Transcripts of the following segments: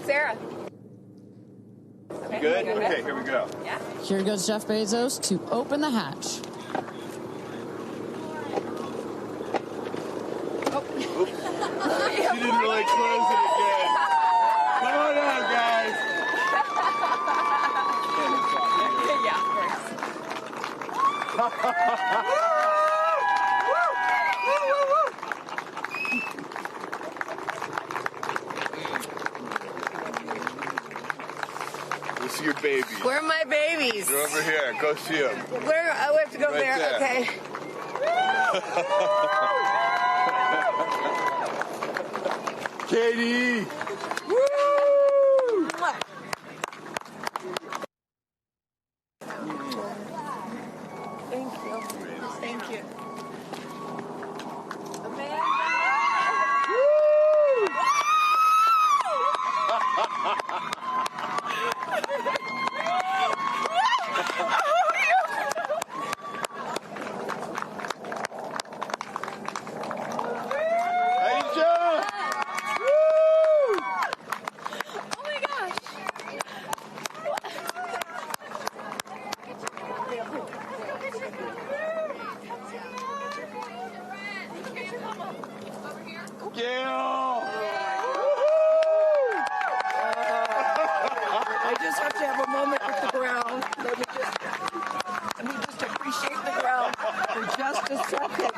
Sarah. Okay. Good? Okay, here we go. Yeah. Here goes Jeff Bezos to open the hatch. Oops. She didn't really close it again. Come on out, guys. Yeah, of course. This is your baby. Where are my babies? They're over here. Go see them. Where? Oh, we have to go Right there. there. Okay. Katie! Woo! Thank you. Thank you. Amanda! Aisha! Oh my gosh! Gail! I just have to have a moment with the ground. Let me just appreciate the ground for just a second.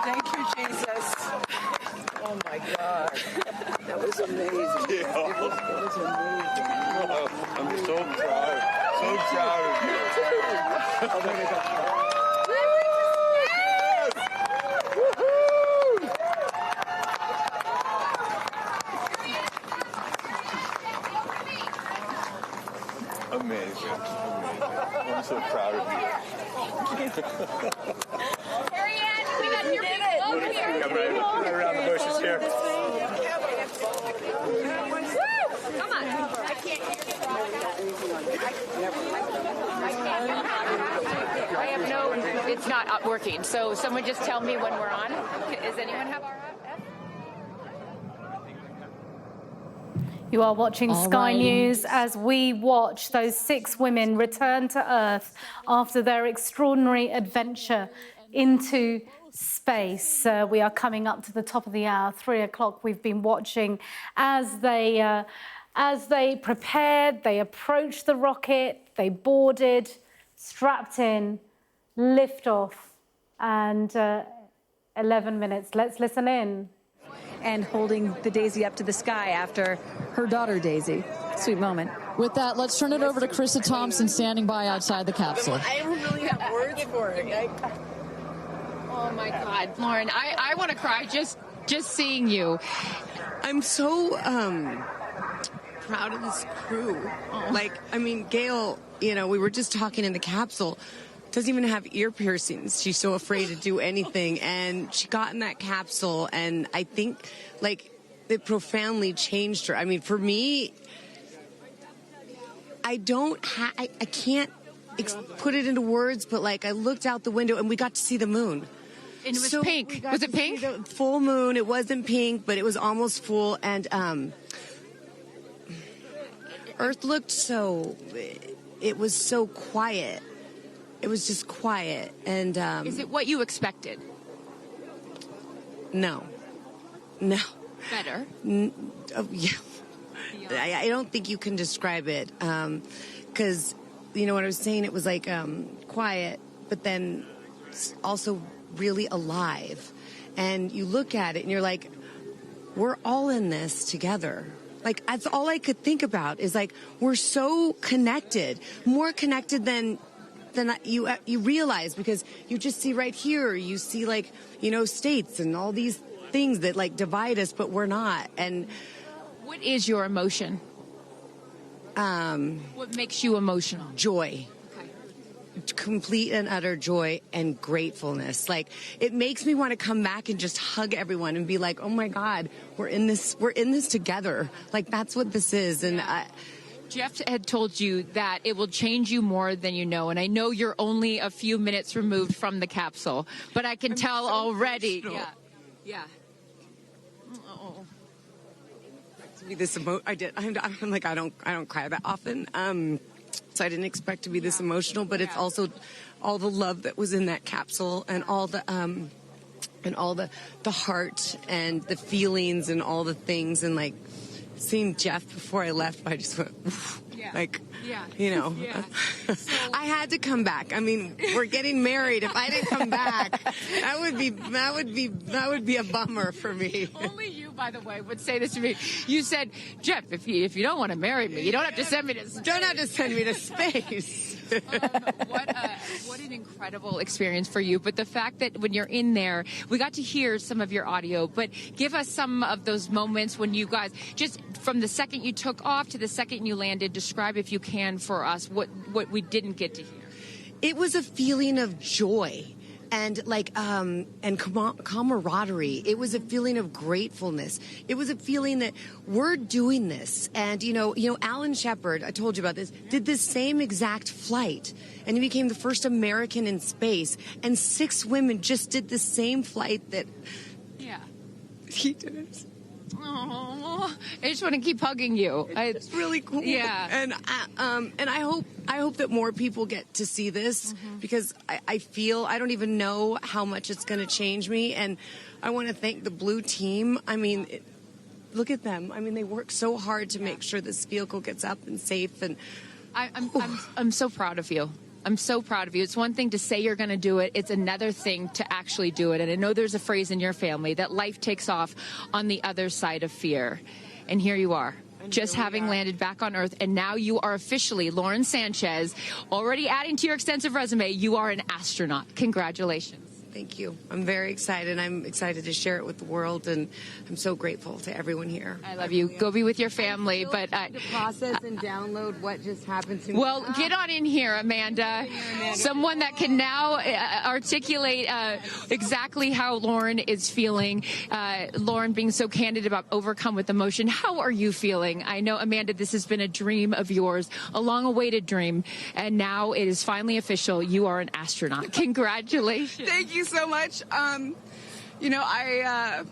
Thank you, Jesus. Oh my God. That was amazing. Gail. That was amazing. I'm so proud. So proud of you. Oh, there we go. Amazing. I'm so proud of you. Kerianne, we got your people over here. Come right around the bushes here. Woo! Come on. I can't I have no, it's not working. So someone just tell me when we're on. Does anyone have RF? You are watching All Sky right. News as we watch those 6 women return to Earth after their extraordinary adventure into space. We are coming up to the top of the hour, 3 o'clock. We've been watching as they prepared, they approached the rocket, they boarded, strapped in, lift off, and 11 minutes. Let's listen in. And holding the daisy up to the sky after her daughter Daisy. Sweet moment. With that, let's turn it over to Krista Thompson standing by outside the capsule. I don't really have words for it. Oh my God, Lauren, I want to cry just seeing you. I'm so proud of this crew. Oh. Like, I mean, Gail, you know, we were just talking in the capsule, doesn't even have ear piercings. She's so afraid to do anything. And she got in that capsule, and I think, like, it profoundly changed her. I mean, for me, I can't put it into words, but, like, I looked out the window, and we got to see the moon. And it was pink. Was it pink? Full moon. It wasn't pink, but it was almost full. And Earth looked it was so quiet. It was just quiet. And Is it what you expected? No. Better. Yeah. I don't think you can describe it. Because, you know what I was saying? It was like quiet, but then also really alive. And you look at it and you're like, we're all in this together. Like, that's all I could think about is like, we're so connected, more connected than you realize, because you just see right here, you see, like, you know, states and all these things that like divide us, but we're not. And what is your emotion? What makes you emotional? Joy. Complete and utter joy and gratefulness. Like, it makes me want to come back and just hug everyone and be like, oh my God, we're in this together. Like, that's what this is. And Jeff had told you that it will change you more than you know. And I know you're only a few minutes removed from the capsule, but I can tell already. Emotional. Yeah. to be this I did. I'm like, I don't cry that often. So I didn't expect to be this emotional, but it's also all the love that was in that capsule and all the heart and the feelings and all the things, and like seeing Jeff before I left, I just went, you know, I had to come back. I mean, we're getting married. If I didn't come back, that would be a bummer for me. Only you, by the way, would say this to me. You said, Jeff, if you don't want to marry me, you don't have to send me to space. Don't have to send me to space. What an incredible experience for you. But the fact that when you're in there, we got to hear some of your audio, but give us some of those moments when you guys, just from the second you took off to the second you landed, describe, if you can, for us what we didn't get to hear. It was a feeling of joy and camaraderie. It was a feeling of gratefulness. It was a feeling that we're doing this. And, you know, Alan Shepard, I told you about this, did this same exact flight. And he became the first American in space. And 6 women just did the same flight that he did. Oh, I just want to keep hugging you. It's really cool. Yeah. And I hope that more people get to see this, because I feel, I don't even know how much it's going to change me. And I want to thank the Blue team. I mean, look at them. I mean, they work so hard to make sure this vehicle gets up and safe. And I'm so proud of you. I'm so proud of you. It's one thing to say you're going to do it. It's another thing to actually do it. And I know there's a phrase in your family that life takes off on the other side of fear. And here you are, just having landed back on Earth. And now you are officially, Lauren Sanchez, already adding to your extensive resume, you are an astronaut. Congratulations. Thank you. I'm very excited. I'm excited to share it with the world, and I'm so grateful to everyone here. I love you. Go be with your family. But to process and download what just happened to me. Well, get on in here, Amanda. Someone that can now articulate exactly how Lauren is feeling. Lauren being so candid about overcome with emotion. How are you feeling? I know, Amanda, this has been a dream of yours, a long-awaited dream, and now it is finally official. You are an astronaut. Congratulations. Thank you so much. You know, I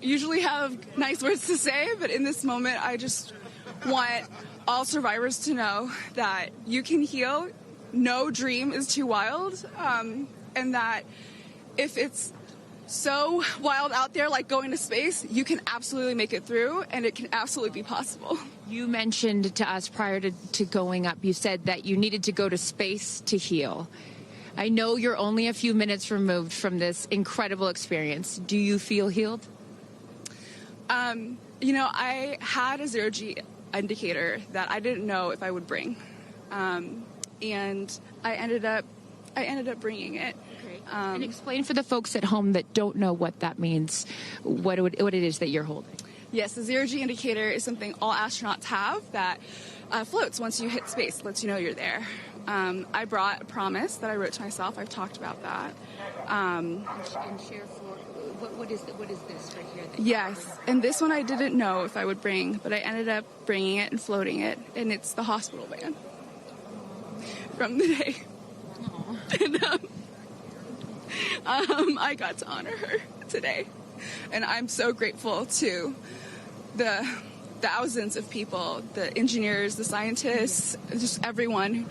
usually have nice words to say, but in this moment, I just want all survivors to know that you can heal. No dream is too wild, and that if it's so wild out there, like going to space, you can absolutely make it through, and it can absolutely be possible. You mentioned to us prior to going up, you said that you needed to go to space to heal. I know you're only a few minutes removed from this incredible experience. Do you feel healed? You know, I had a 0G indicator that I didn't know if I would bring, and I ended up bringing it. Okay. And explain for the folks at home that don't know what that means, what it is that you're holding. Yes, the 0G indicator is something all astronauts have that floats once you hit space, lets you know you're there. I brought a promise that I wrote to myself. I've talked about that. And share for what is this right here? Yes, and this one I didn't know if I would bring, but I ended up bringing it and floating it, and it's the hospital van from the day. And I got to honor her today, and I'm so grateful to the thousands of people, the engineers, the scientists, just everyone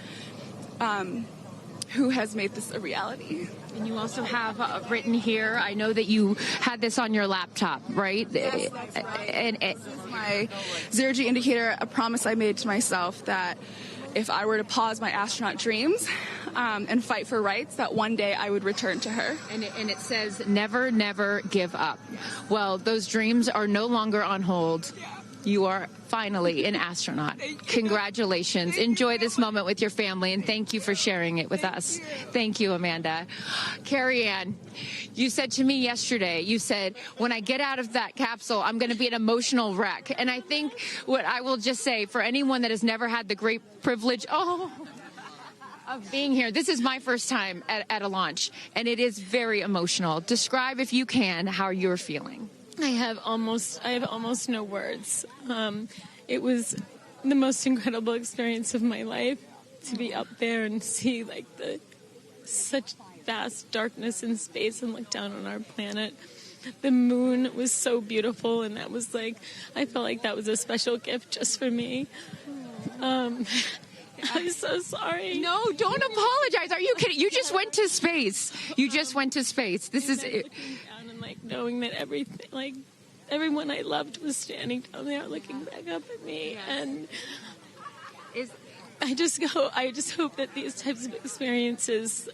who has made this a reality. And you also have written here, I know that you had this on your laptop, right? Yes, that's right. And this is my 0G indicator, a promise I made to myself that if I were to pause my astronaut dreams and fight for rights, that one day I would return to her. And it says, never, never give up. Well, those dreams are no longer on hold. You are finally an astronaut. Congratulations. Enjoy this moment with your family, and thank you for sharing it with us. Thank you, Amanda. Kerianne, you said to me yesterday, you said, when I get out of that capsule, I'm going to be an emotional wreck. And I think what I will just say, for anyone that has never had the great privilege of being here, this is my first time at a launch, and it is very emotional. Describe, if you can, how you're feeling. I have almost no words. It was the most incredible experience of my life to be up there and see such vast darkness in space and look down on our planet. the moon was so beautiful, and that was like, I felt like that was a special gift just for me. I'm so sorry. No, don't apologize. Are you kidding? You just went to space. You just went to space. This is looking down and like knowing that everything, like everyone I loved was standing down there looking back up at me, and I just hope that these types of experiences,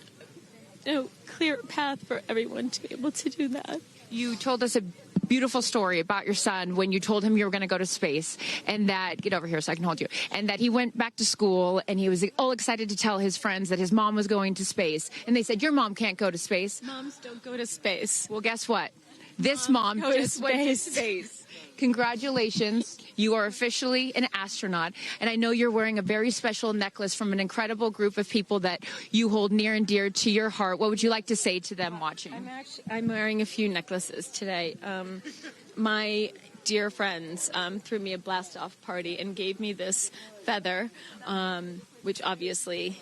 clear a path for everyone to be able to do that. You told us a beautiful story about your son when you told him you were going to go to space, and that, get over here so I can hold you, and that he went back to school and he was all excited to tell his friends that his mom was going to space. And they said, your mom can't go to space. Moms don't go to space. Well, guess what? This mom just went to space. Congratulations. You are officially an astronaut. And I know you're wearing a very special necklace from an incredible group of people that you hold near and dear to your heart. What would you like to say to them watching? I'm wearing a few necklaces today. My dear friends threw me a blast-off party and gave me this feather, which obviously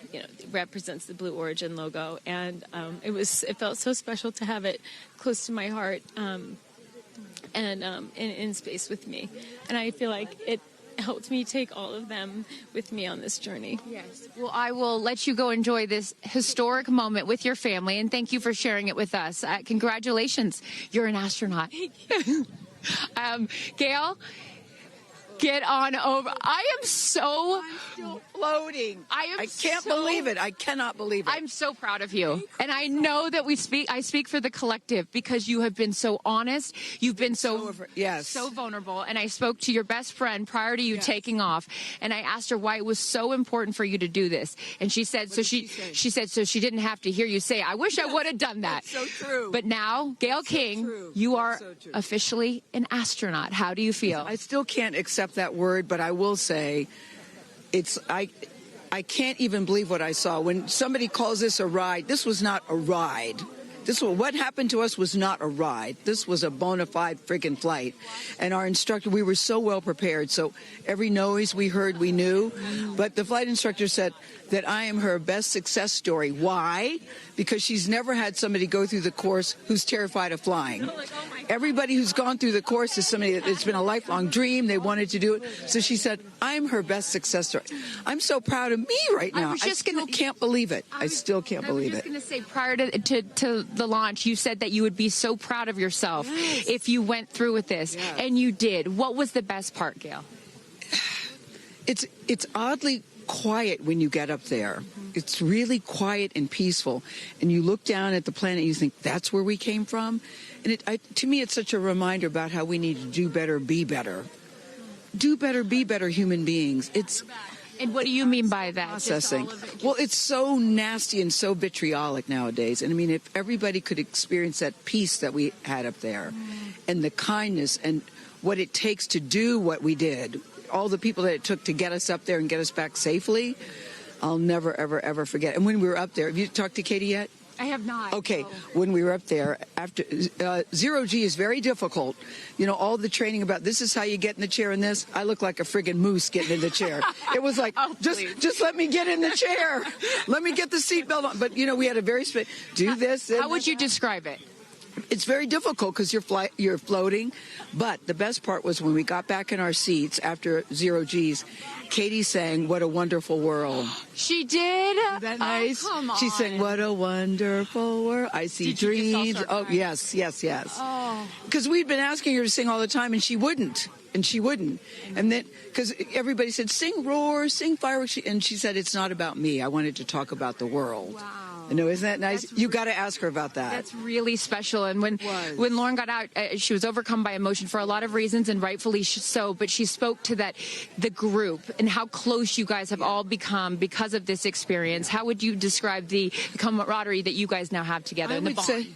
represents the Blue Origin logo. And it felt so special to have it close to my heart. And in space with me. And I feel like it helped me take all of them with me on this journey. Yes. Well, I will let you go enjoy this historic moment with your family, and thank you for sharing it with us. Congratulations. You're an astronaut. Thank you. Gail, get on over. I'm still Floating. I can't believe it. I cannot believe it. I'm so proud of you. And I know that I speak for the collective, because you have been so honest. You've been so vulnerable. And I spoke to your best friend prior to you taking off. And I asked her why it was so important for you to do this. And she said, she said, so she didn't have to hear you say, I wish I would have done that. That's so true. But now, Gayle King, you are officially an astronaut. How do you feel? I still can't accept that word, but I will say I can't even believe what I saw. When somebody calls this a ride, this was not a ride. What happened to us was not a ride. This was a bona fide friggin' flight. And our instructor, we were so well prepared. So every noise we heard, we knew. But the flight instructor said that I am her best success story. Why? Because she's never had somebody go through the course who's terrified of flying. Everybody who's gone through the course is somebody that it's been a lifelong dream. They wanted to do it. So she said, I'm her best success story. I'm so proud of me right now. I still can't believe it. I still can't believe it. I was just going to say, prior to the launch, you said that you would be so proud of yourself if you went through with this. And you did. What was the best part, Gail? It's oddly quiet when you get up there. It's really quiet and peaceful. And you look down at the planet and you think, that's where we came from? And to me, it's such a reminder about how we need to do better, be better. Do better, be better human beings. And what do you mean by that? Processing. Well, it's so nasty and so vitriolic nowadays. And I mean, if everybody could experience that peace that we had up there and the kindness and what it takes to do what we did, all the people that it took to get us up there and get us back safely, I'll never, ever, ever forget. And when we were up there, have you talked to Katy yet? I have not. Okay, when we were up there, after zero G is very difficult. All the training about this is how you get in the chair and this. I look like a friggin' moose getting in the chair. It was like, just let me get in the chair. Let me get the seatbelt on. But, we had a very do this. How would you describe it? It's very difficult because you're floating. But the best part was when we got back in our seats after zero G's, Katy sang "What a Wonderful World." She did? Isn't that nice? Oh, come on. She sang "What a Wonderful World." I see dreams. Oh, yes. Oh. Because we'd been asking her to sing all the time, and she wouldn't. And then, because everybody said, sing Roar, sing Fireworks. And she said, it's not about me. I wanted to talk about the world. Wow. Isn't that nice? You got to ask her about that. That's really special. And when Lauren got out, she was overcome by emotion for a lot of reasons, and rightfully so. But she spoke to the group and how close you guys have all become because of this experience. How would you describe the camaraderie that you guys now have together?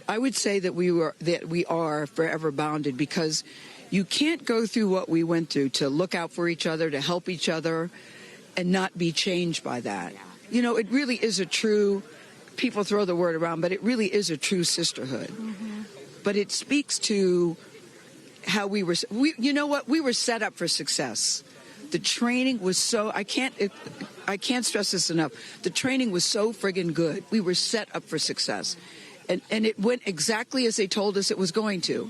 I would say that we are forever bonded, because you can't go through what we went through to look out for each other, to help each other, and not be changed by that. It really is a true. People throw the word around, but it really is a true sisterhood. But it speaks to how we were set up for success. The training was so, I can't stress this enough. The training was so friggin' good. We were set up for success. And it went exactly as they told us it was going to.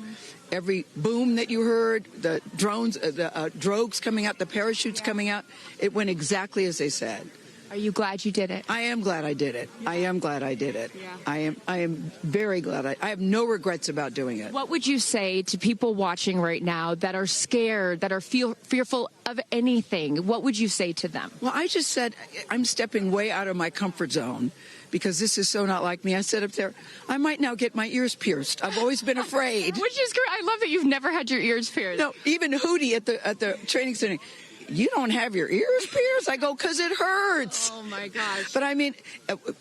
Every boom that you heard, the drones, the drogues coming out, the parachutes coming out, it went exactly as they said. Are you glad you did it? I am glad I did it. I am glad I did it. Yeah. I am very glad. I have no regrets about doing it. What would you say to people watching right now that are scared, that are fearful of anything? What would you say to them? Well, I just said I'm stepping way out of my comfort zone because this is so not like me. I said up there, I might now get my ears pierced. I've always been afraid. Which is great. I love that you've never had your ears pierced. No, even Hootie at the training center. You don't have your ears pierced? I go, because it hurts. Oh, my gosh. But I mean,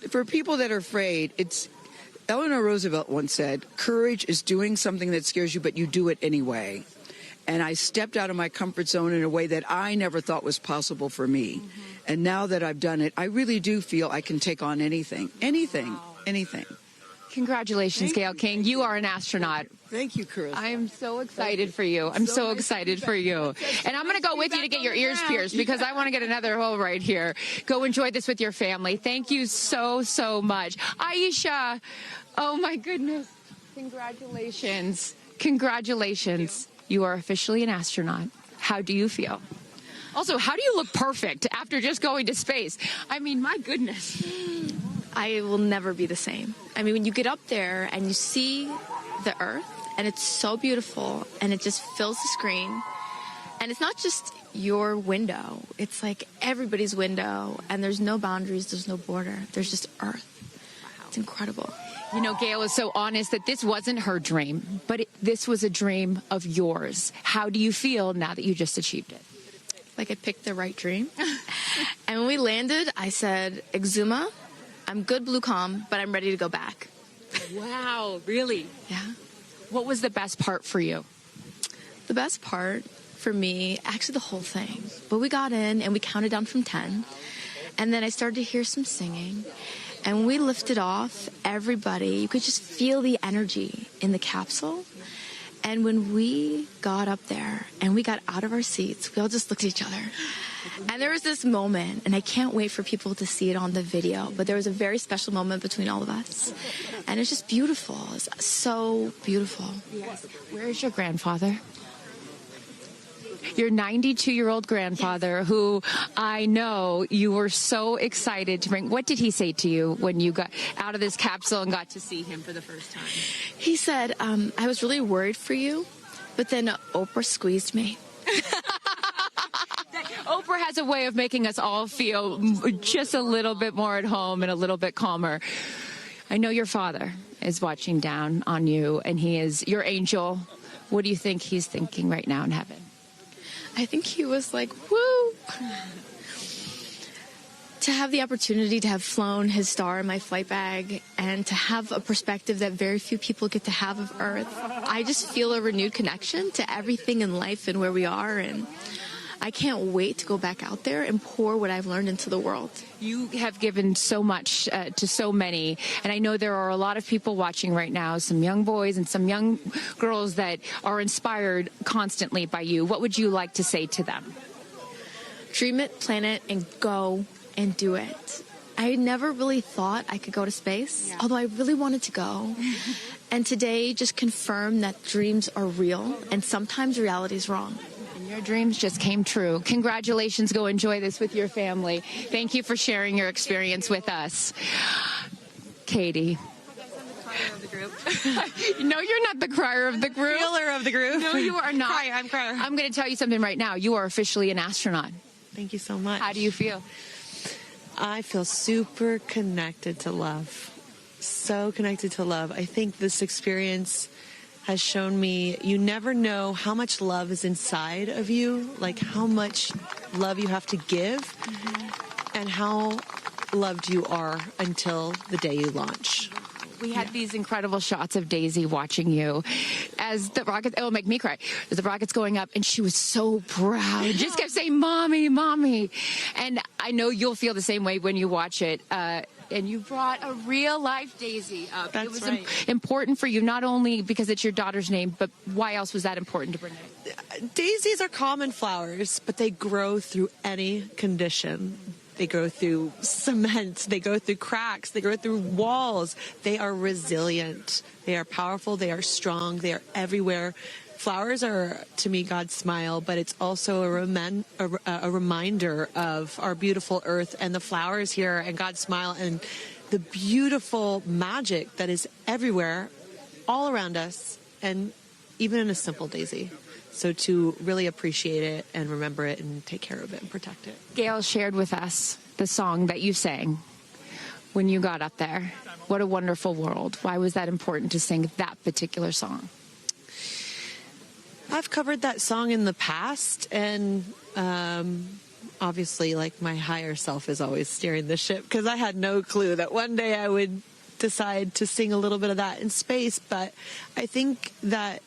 for people that are afraid, Eleanor Roosevelt once said, courage is doing something that scares you, but you do it anyway. And I stepped out of my comfort zone in a way that I never thought was possible for me. Mm-hmm. And now that I've done it, I really do feel I can take on anything. Anything. Congratulations, Gail King. You are an astronaut. Thank you, Chris. I am so excited for you. I'm so excited for you. And I'm going to go with you to get your ears pierced because I want to get another hole right here. Go enjoy this with your family. Thank you so, so much. Aisha, oh my goodness. Congratulations. Congratulations. You are officially an astronaut. How do you feel? Also, how do you look perfect after just going to space? I mean, my goodness. I will never be the same. I mean, when you get up there and you see the Earth, and it's so beautiful, and it just fills the screen, and it's not just your window. It's like everybody's window, and there's no boundaries, there's no border. There's just Earth. It's incredible. You know, Gail is so honest that this wasn't her dream, but this was a dream of yours. How do you feel now that you just achieved it? Like I picked the right dream. And when we landed, I said, Exuma, I'm good, blue calm, but I'm ready to go back. Wow, really? Yeah. What was the best part for you? The best part for me, actually the whole thing. But we got in and we counted down from 10. And then I started to hear some singing. And when we lifted off, everybody, you could just feel the energy in the capsule. And when we got up there and we got out of our seats, we all just looked at each other. And there was this moment, and I can't wait for people to see it on the video, but there was a very special moment between all of us. And it's just beautiful. It's so beautiful. Yes. Where is your grandfather? Your 92-year-old grandfather, who I know you were so excited to bring. What did he say to you when you got out of this capsule and got to see him for the first time? He said, I was really worried for you, but then Oprah squeezed me. Oprah has a way of making us all feel just a little bit more at home and a little bit calmer. I know your father is watching down on you, and he is your angel. What do you think he's thinking right now in heaven? I think he was like, woo! To have the opportunity to have flown his star in my flight bag and to have a perspective that very few people get to have of Earth, I just feel a renewed connection to everything in life and where we are, and I can't wait to go back out there and pour what I've learned into the world. You have given so much to so many, and I know there are a lot of people watching right now, some young boys and some young girls that are inspired constantly by you. What would you like to say to them? Dream it, plan it, and go and do it. I never really thought I could go to space, although I really wanted to go. And today just confirmed that dreams are real, and sometimes reality is wrong. Your dreams just came true. Congratulations. Go enjoy this with your family. Thank you for sharing your experience with us. Katy. Of the group. No, you're not the crier of the group. Feeler of the group. No, you are not. I'm crier. I'm going to tell you something right now. You are officially an astronaut. Thank you so much. How do you feel? I feel super connected to love. So connected to love. I think this experience has shown me you never know how much love is inside of you, like how much love you have to give, and how loved you are until the day you launch. We had these incredible shots of Daisy watching you as the rocket, it'll make me cry, as the rocket's going up, and she was so proud. Just kept saying, Mommy, Mommy. And I know you'll feel the same way when you watch it. And you brought a real-life Daisy up. That's it was right. important for you, not only because it's your daughter's name, but why else was that important to bring it? Daisies are common flowers, but they grow through any condition. They go through cement. They go through cracks. They go through walls. They are resilient. They are powerful. They are strong. They are everywhere. Flowers are, to me, God's smile, but it's also a reminder of our beautiful earth and the flowers here and God's smile and the beautiful magic that is everywhere, all around us, and even in a simple daisy. So to really appreciate it and remember it and take care of it and protect it. Gail shared with us the song that you sang when you got up there. What a wonderful world. Why was that important to sing that particular song? I've covered that song in the past, and obviously, like, my higher self is always steering the ship, because I had no clue that one day I would decide to sing a little bit of that in space. But I think that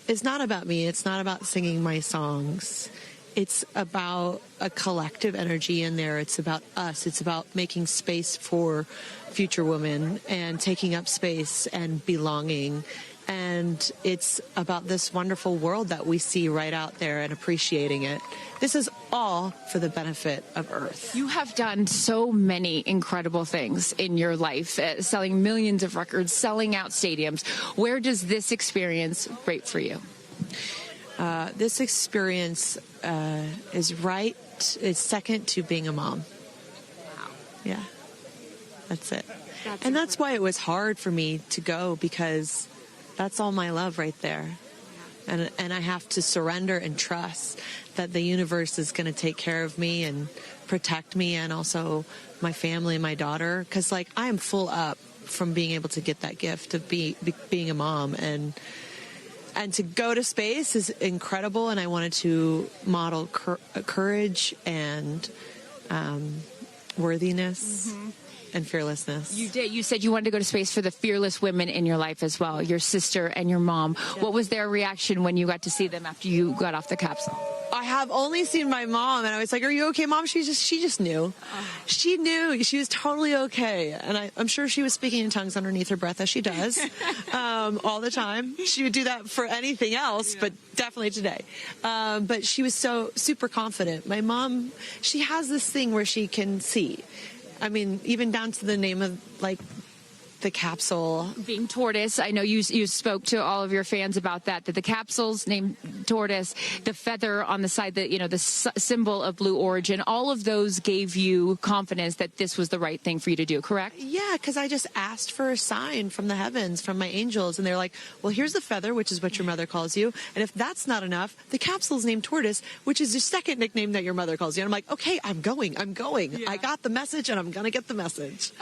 it's not about me. It's not about singing my songs. It's about a collective energy in there. It's about us. It's about making space for future women and taking up space and belonging. And it's about this wonderful world that we see right out there and appreciating it. This is all for the benefit of Earth. You have done so many incredible things in your life, selling millions of records, selling out stadiums. Where does this experience rate for you? This experience is second to being a mom. Wow. Yeah, that's it. That's why it was hard for me to go, because that's all my love right there. And I have to surrender and trust that the universe is going to take care of me and protect me, and also my family and my daughter. Because, like, I am full up from being able to get that gift of being a mom. And to go to space is incredible. And I wanted to model courage and worthiness. Mm-hmm. And fearlessness. You did. You said you wanted to go to space for the fearless women in your life as well, your sister and your mom. Yeah. What was their reaction when you got to see them after you got off the capsule? I have only seen my mom, and I was like, "Are you okay, Mom?" She just knew. She knew. She was totally okay. And I'm sure she was speaking in tongues underneath her breath, as she does all the time. She would do that for anything else, but definitely today. But she was so super confident. My mom, she has this thing where she can see. I mean, even down to the name of, like, the capsule. Being tortoise. I know you spoke to all of your fans about that the capsule's named tortoise, the feather on the side, the symbol of Blue Origin, all of those gave you confidence that this was the right thing for you to do, correct? Yeah, because I just asked for a sign from the heavens, from my angels, and they're like, well, here's the feather, which is what your mother calls you, and if that's not enough, the capsule's named Tortoise, which is the second nickname that your mother calls you. And I'm like, okay, I'm going. Yeah. I got the message, and I'm going to get the message.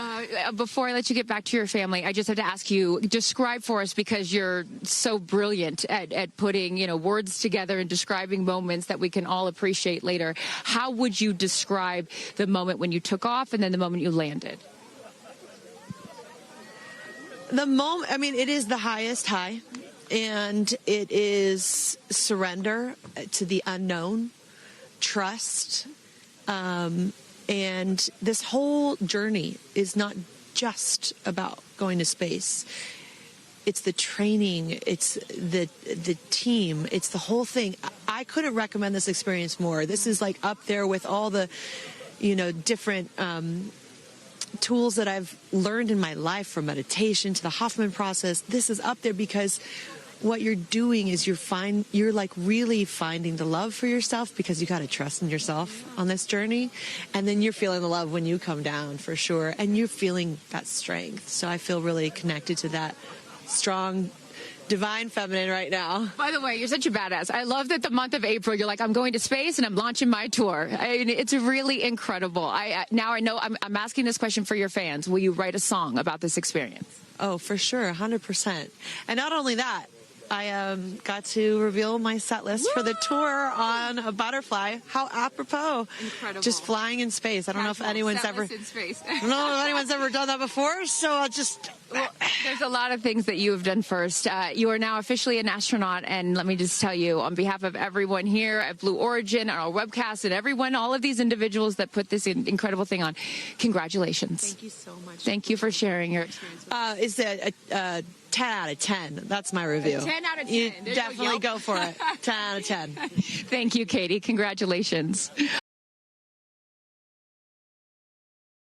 Before I let you get back to your family, I just have to ask you, describe for us, because you're so brilliant at putting, words together and describing moments that we can all appreciate later. How would you describe the moment when you took off and then the moment you landed? The moment, I mean, it is the highest high, and it is surrender to the unknown, trust, and this whole journey is not just about going to space. It's the training, it's the team, it's the whole thing. I couldn't recommend this experience more. This is like up there with all the, different tools that I've learned in my life, from meditation to the Hoffman process. This is up there because what you're doing is you're like really finding the love for yourself, because you got to trust in yourself on this journey. And then you're feeling the love when you come down, for sure. And you're feeling that strength. So I feel really connected to that strong, divine feminine right now. By the way, you're such a badass. I love that the month of April, you're like, I'm going to space and I'm launching my tour. It's really incredible. Now I know I'm asking this question for your fans. Will you write a song about this experience? Oh, for sure. 100%. And not only that, I got to reveal my set list for the tour on a butterfly. How apropos. Incredible. Just flying in space. I don't know if anyone's ever in space. I don't know if anyone's ever done that before, so I'll just... Well, there's a lot of things that you have done first. You are now officially an astronaut, and let me just tell you, on behalf of everyone here at Blue Origin, our webcast, and everyone, all of these individuals that put this incredible thing on, congratulations. Thank you so much. Thank you for sharing your experience. Is it a 10 out of 10? That's my review. 10 out of 10. You definitely go for it. 10 out of 10. Thank you, Katy. Congratulations.